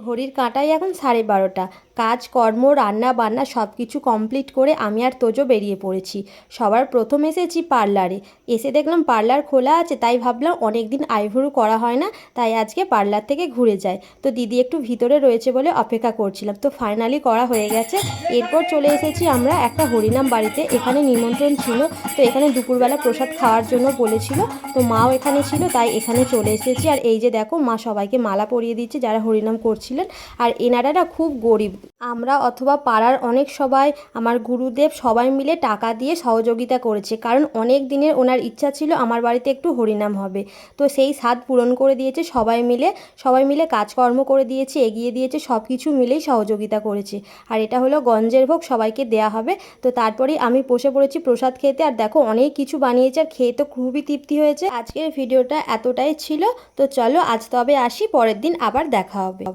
ঘড়ির কাঁটায় এখন 12:30। কাজকর্ম রান্না বান্না সব কিছু কমপ্লিট করে আমি আর তোজো বেরিয়ে পড়েছি। সবার প্রথম এসেছি পার্লারে। এসে দেখলাম পার্লার খোলা আছে, তাই ভাবলাম অনেক দিন আইব্রো করা হয় না, তাই আজকে পার্লার থেকে ঘুরে যাই। তো দিদি একটু ভিতরে রয়েছে বলে অপেক্ষা করছিলাম, তো ফাইনালি করা হয়ে গেছে। এরপর চলে এসেছি আমরা একটা হরিনাম বাড়িতে, এখানে নিমন্ত্রণ ছিল। তো এখানে দুপুরবেলা প্রসাদ খাওয়ার জন্য বলেছিল, তো মাও এখানে ছিল, তাই এখানে চলে এসেছি। আর এই যে দেখো, মা সবাইকে মালা পরিয়ে দিচ্ছে যারা হরিনাম করছিলেন। আর এনারা না খুব গরিব। আমরা অথবা পাড়ার অনেক সবাই, আমার গুরুদেব সবাই মিলে টাকা দিয়ে সহযোগিতা করেছে, কারণ অনেক দিনের ওনার ইচ্ছা ছিল আমার বাড়িতে একটু হরিনাম হবে। তো সেই স্বাদ পূরণ করে দিয়েছে সবাই মিলে। সবাই মিলে কাজকর্ম করে দিয়েছে, এগিয়ে দিয়েছে, সব কিছু মিলেই সহযোগিতা করেছে। আর এটা হলো গঞ্জের ভোগ, সবাইকে দেয়া হবে। তো তারপরেই আমি বসে পড়েছি প্রসাদ খেতে। আর দেখো অনেক কিছু বানিয়েছে, আর খেয়ে তো খুবই তৃপ্তি হয়েছে। আজকের ভিডিওটা এতটাই ছিল। তো চলো আজ তবে আসি, পরের দিন আবার দেখা হবে।